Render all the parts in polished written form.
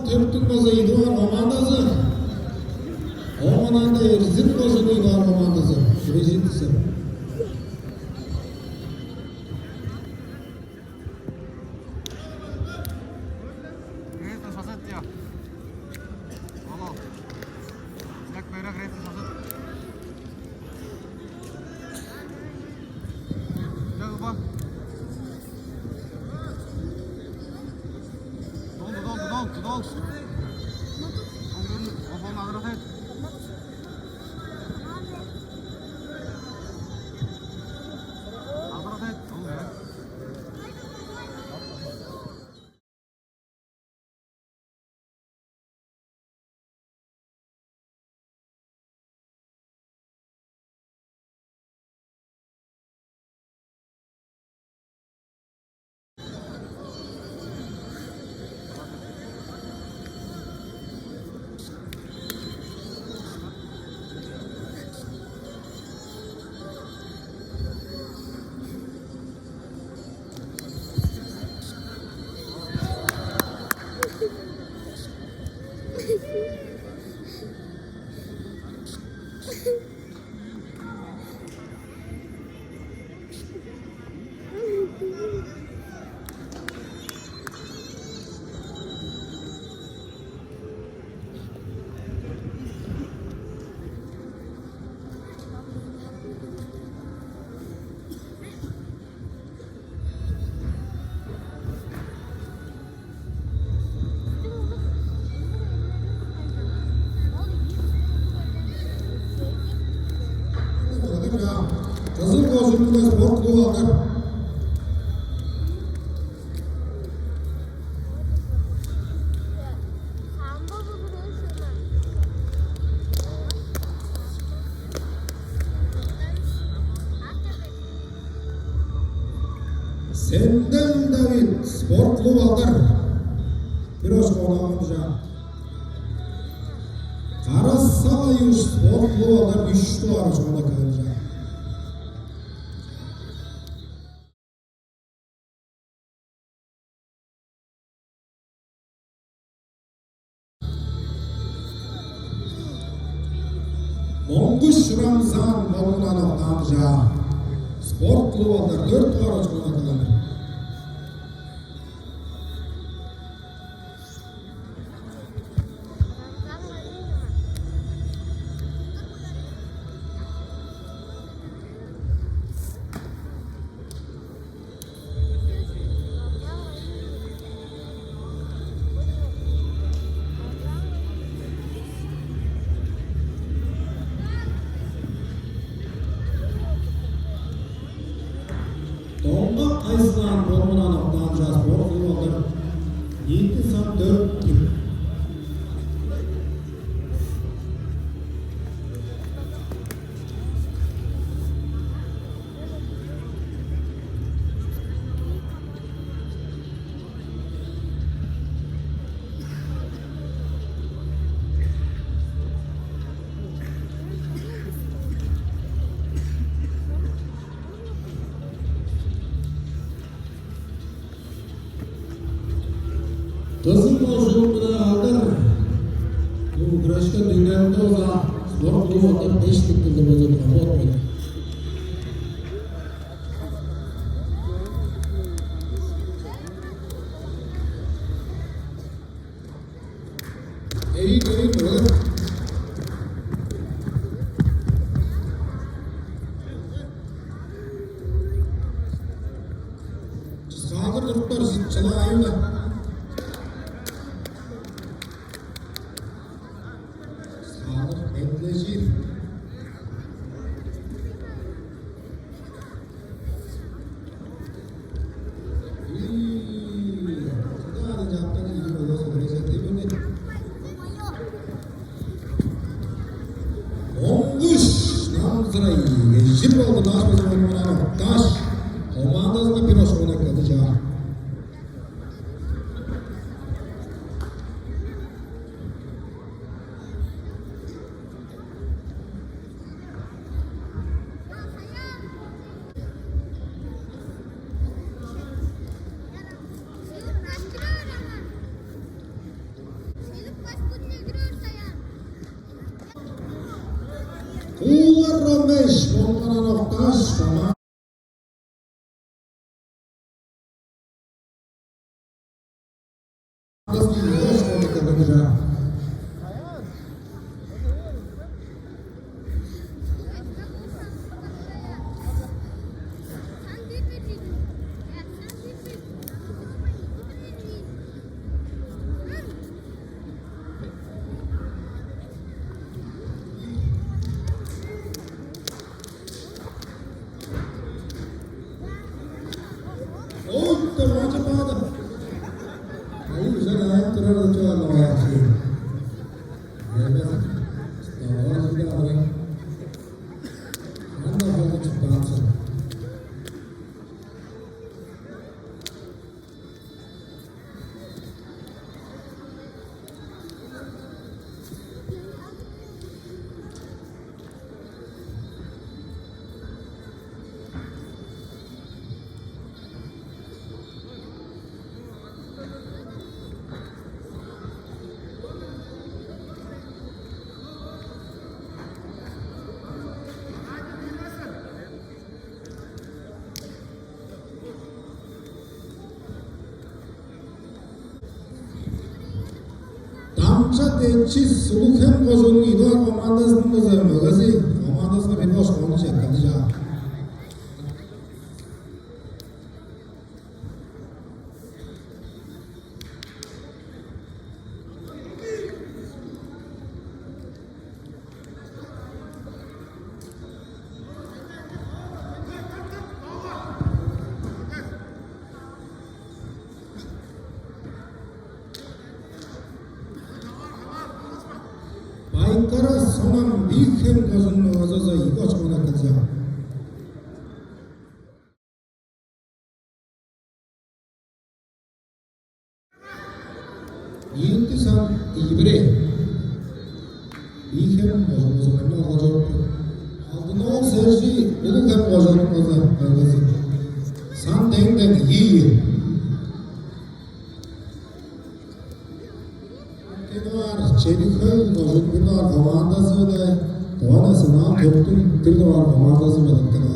Türk'ün bazıydı var komandası. Omananda Erzin bazıydı var komandası. Rezintisi. Kızıl Kozum'da spor klubu alır. Senden David spor klubu alır. Biraz konamayacağım. Karasalayuş spor klubu alır. 3 dolar sonunda kalacak. Monguş Ramzan Bolunanov amca spor klubu alır. 4 dolar sonunda kalacak. Donda Ayslan Bolunanov amca spor klubu alır. 7 saat 4 gün. Kızıl Kozum'da alır. Bu güreşte dünyada o zaman spor klubu alır. 5 tıkıldı bozuldu. Kapatmadı. İyi görünüyor. Sağdır gruplar çalayım da. Bekleyeceğim. Monguş Namzırayı yeşil oldu. Taş bezim olmadan taş. Komandasında bir hoş olmak kalacak. komandasının yavaş konuda Damcha Tenchi Sulukhem Kozun İdor komandasının magazin komandasına bir boş konuşacak kalacak. Bayınkara sonan büyük hem kozun ozaza İgoç konak kalacak. Yinti san ibre büyük hem kozun ozaza olacak. Altına ol serji büyük hem kozun ozaza. San dengden yiyi. Çelikköy Kozunlar komandası ve Doğanası'na Töktün Tırdıvar komandası ve Dıktılar.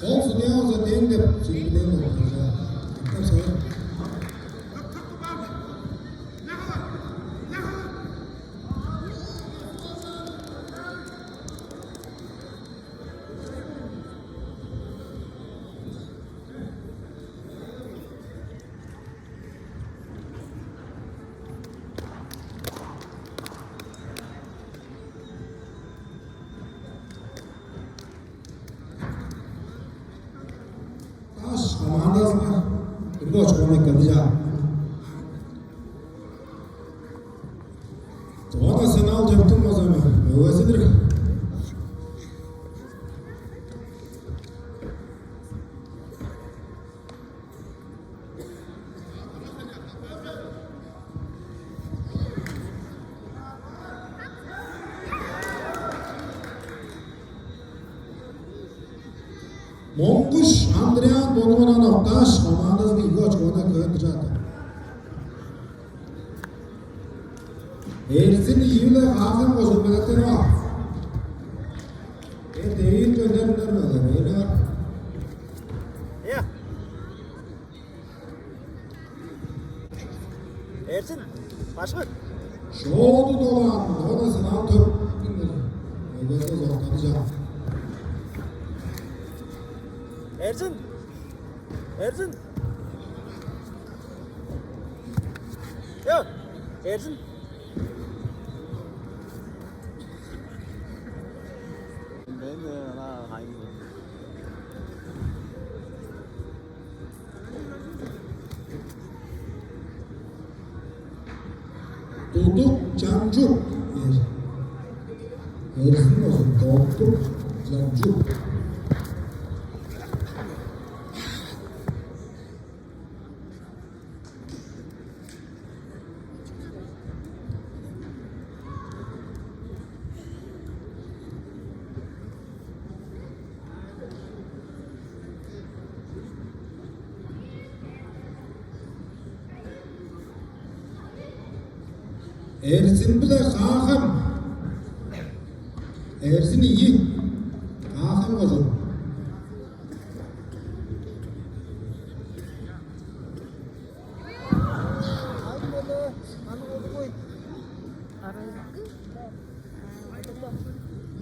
Olsun ya o zaman değil de şimdi değil mi? Tamam sana. Komandasına bir boş konak kalacak. Doğanasını al yaptım o zaman. Öylesidir. Monguş Andrian Bonumanov Taş komandasını İgoç konak kalacak. Ersin İyile Hakan Kozun belirtleri var. Değil gönderdiler mi? Öyle var. Ya. Ersin, başlık. Şoğdu dolan, doğanasını al tör. Öylesi zorlanacak. Ersin. Ersin. Yok. Ersin. Ben de ona hangi? Duduk Cancuk. Ersin olsun. Duduk Cancuk. Ersin bile Hakan. Ersin iyi. Hakan koca. Hadi böyle. Hani oldu koy.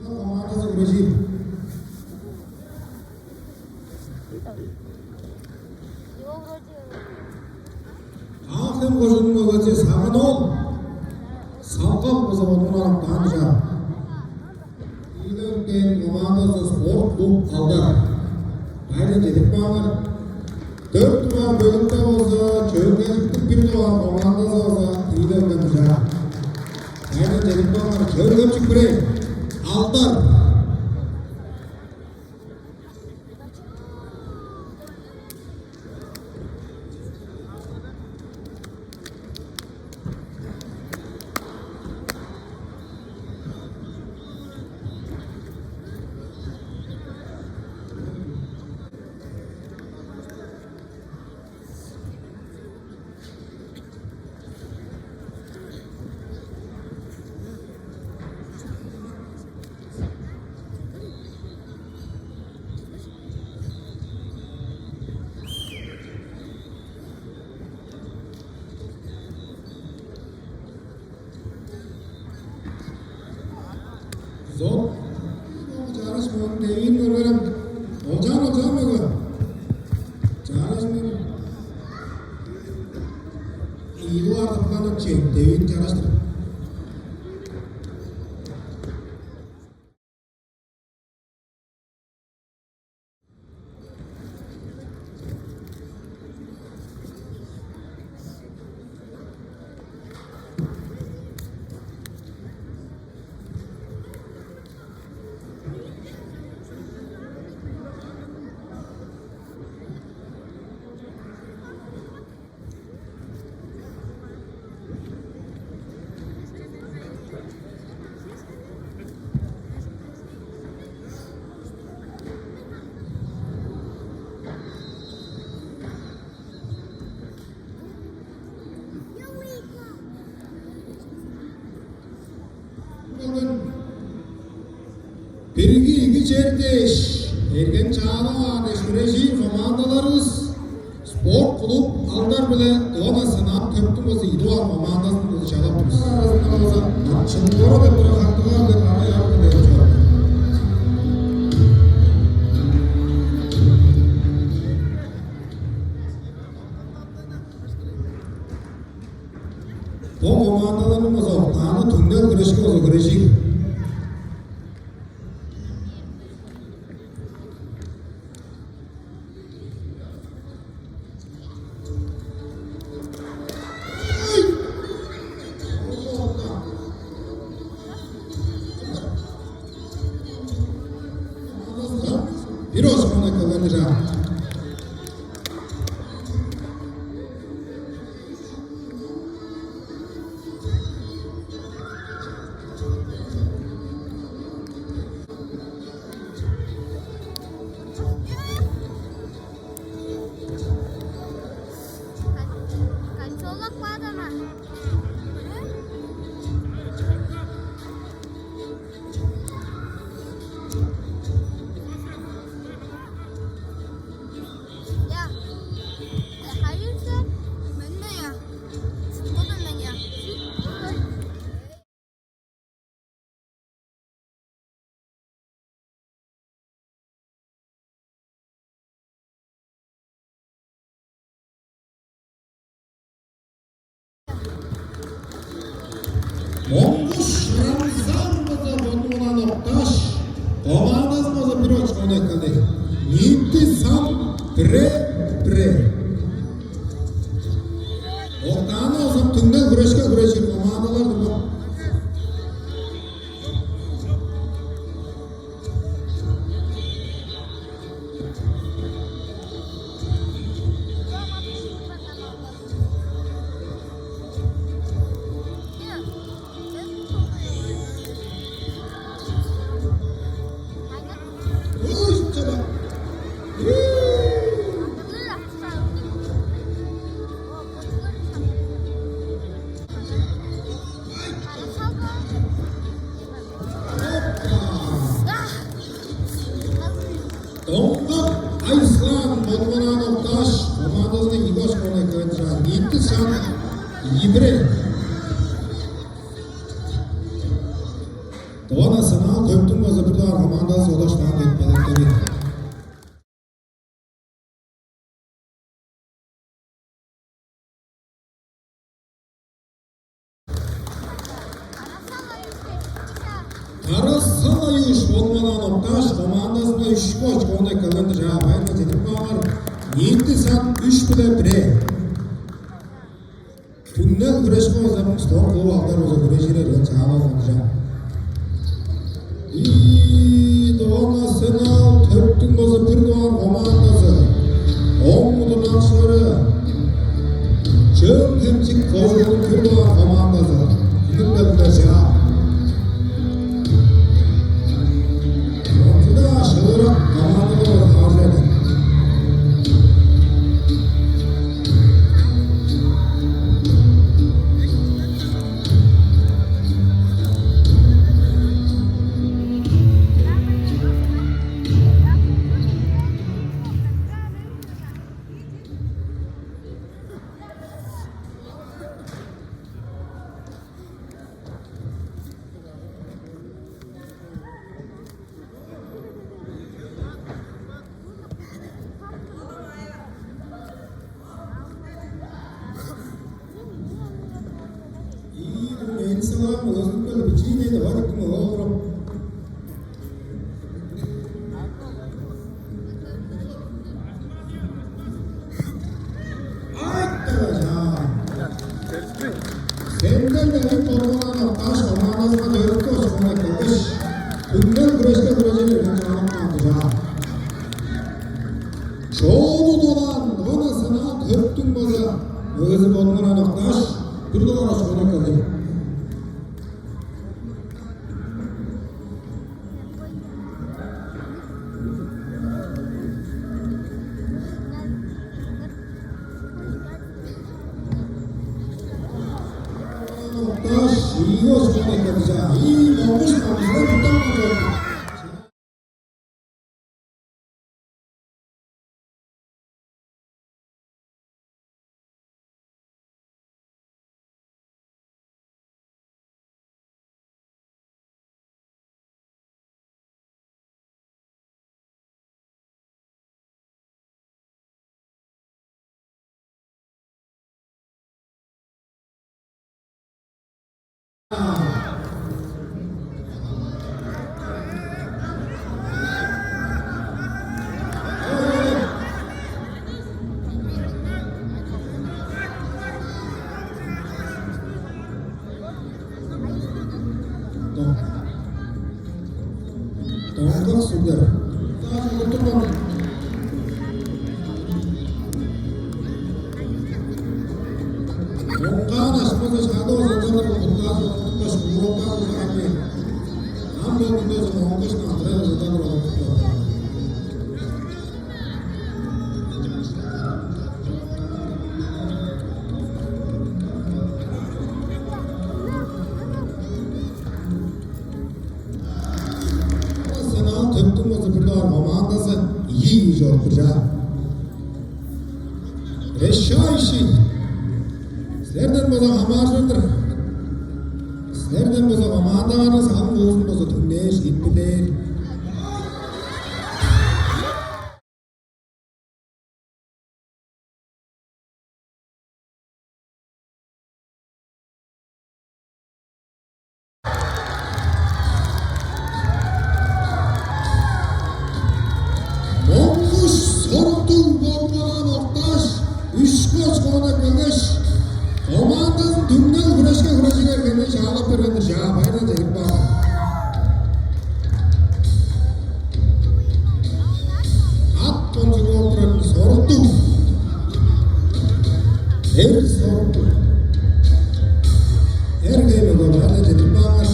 Komandası kuracı. Hakan kocanın koca sakın ol. Salkap o zaman onu alıp tanıca. İlerken komandası spor klub aldı. Haydi dedik bağlar. 4 numara bölümde olsa, çölgeçlik bir numara komandası olsa iyi de ödemiş ha. Haydi dedik bağlar, çölgeçlik bire. Altar. Zor. Çalışma, devin görürüm. Hocam böyle. Çalışma. İyi vardı falan çek, devin çalıştır. Bugün birgi iki çerdeş, ergen çağına deşüreci komandalarız. Spor klub aldar bile doğana sanat köptümüzü iduar komandasını da çalaptırız. Arasında olsa, çıntıra da bırakaktılar da bana yardım edeceğim. Bu komandalarımız ortağını tündel güreşki olsa güreşik. Bir o zaman kullanacağım. Kacolak pada mah. Ya, hayırsa ben de ya. O da ben ya. Monguş Ramazan'ımıza bonulan oktaş, komandasımıza bir açık olarak Niyeti sam pre. Oktağını olsam tünden güreşke güreşir komandalardır bu. Uy, coba. 2-1. Doğan Asınal Töptün Bozı bir daha komandası Odaş'tan etmedikleri. Karasal ayış olmadan Oktaş komandasında 3 koç konak kalındı cevabıyla tedim var. 7 saat 3 bile 1. Tünnel güreş kozlarının stor kolu altar oza güreşiyle cevabı olacak. Doğan Asınal Töptün Bozı bir doğan komandası. 10 mudun akşarı. Çığın temçik kozlarının bir doğan komandası. Tünnel güreş cevabı. Şıvırak zamanını arz edin. İnsanlar mı? Lazım böyle bir şey neydi? Var mı? Oğlum. Senden de bir korkulan Oktaş komandasına dövüp koş konak kalmış. Tünnel güreşte güreşiyle canım atacak. Çoğulu dolan donasına Töptün Bozı. Özü bolmanan Oktaş bir dolar konak kalmış. Oktaş iyi olsun konak İyi olmuş kalmışlar tutan kalacak. Doğan'dan sürdür. Daha oturmam. Doğan aşkımıza çağda olsa canlar oturmaz. Oturmaz. Muğlaktan olsa anne. Nam doğduğunda olsa muğlaktan antrenör olsa canlar oturmaz. Töptün Bozı bir doğan komandası iyi olacak. Reşa işi. Sizlerden boza hamarcıdır. Sizlerden boza komandalarınız hangi olsun boza tümleş, gitbilir. Monkuş sorumdun bolmadan Oktaş. 3 koç konak kalmış. Komandasın tümden güreşke güreşiler gelmiş. Ağlap verendir. Şabayla cehip bağlı. At konçunu oturan sorumdun. Her sorumdun. Her gayme bolmadan cehip bağlı.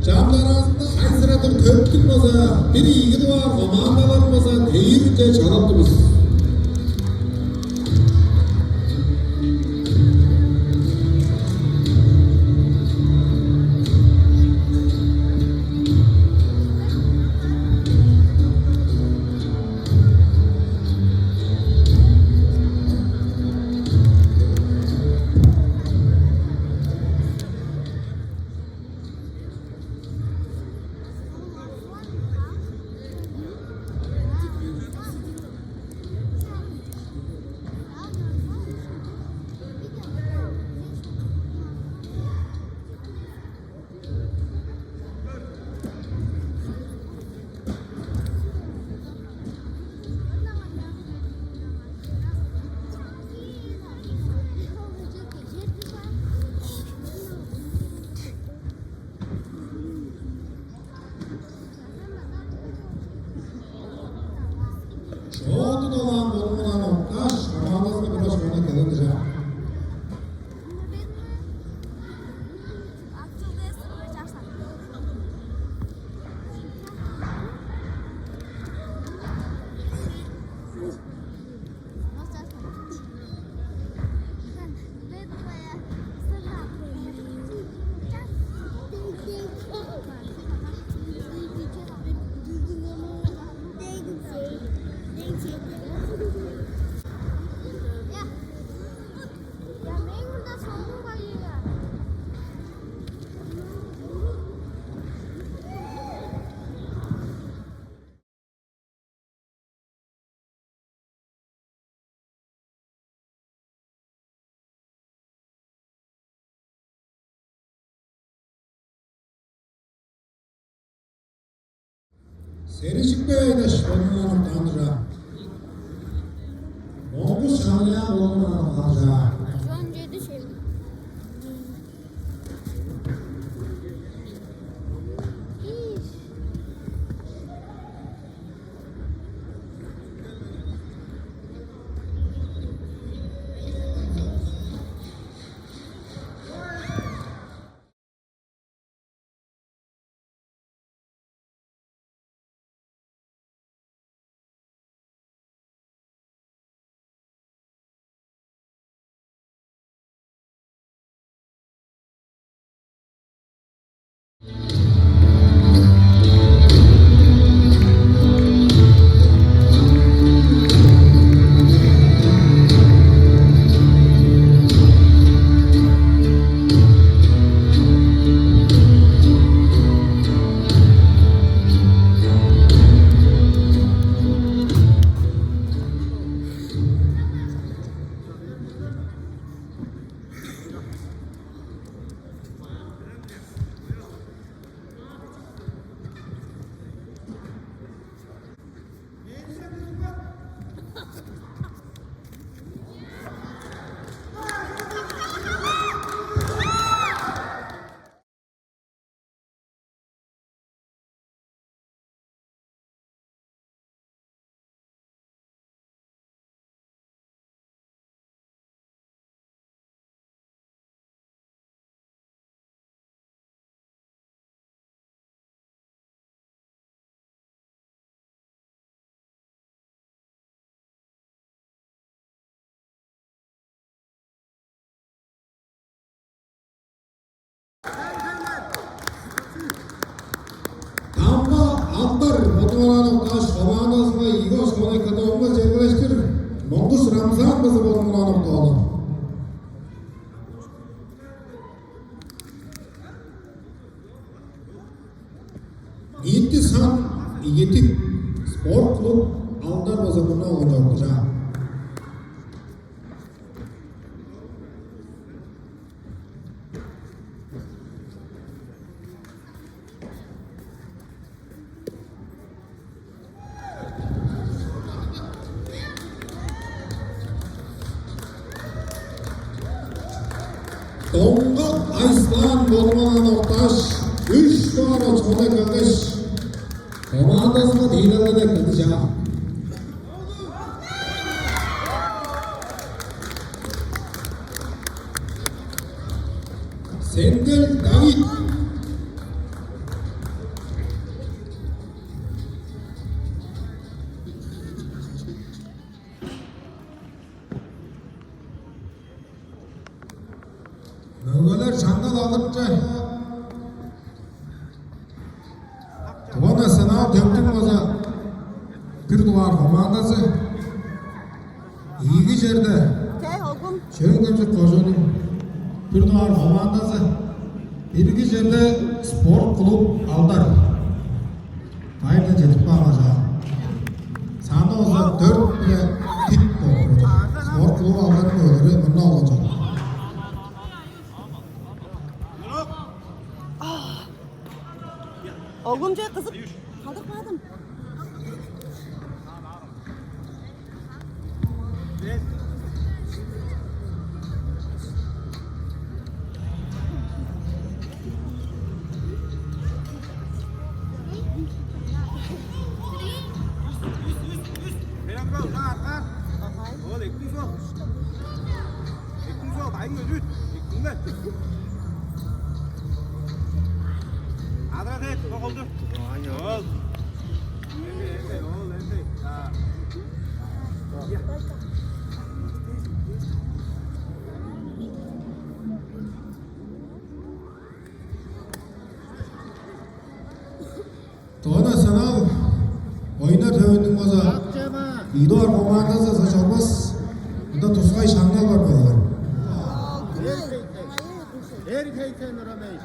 Camlar ağzında Hayzıradır Töptün Bozı. Bir ilgi var, komandalarımıza deyince çalaptı biz. Sericik Bey'deş olmanın tanrı. Mongus şanlayan olmanın tanrı. Şu an 7 şey. Tampa Altar Motoranov taş komandasına Igor Konekadov'la çevreştir. Mongus Ramzan kızı Motoranov doğdu. Yetti san yetik spor klub Altar bozumuna oynayacak. Donga Ayslan Bolmanan Oktaş 3 numara çoğuna kalkış komandasına liderliğe katacak. Sengel David Növeler çangal alınca Tuana sınav döktüm oza bir duvar komandası iyi yerde Şöngömsü koşunun bir duvar komandası bir yerde spor klub Altar Hayırda cedip bağlayacak sana oza 4 bile tit doğru spor klub Altar'ın öğleri bununla olacak. Ogumca kızım kaldırmadım. Tuana sınav oyuna dövündüm oza İdor komandası saçılmaz Bunda Tuzgay Şangal var böyle. Her kayten oramayız.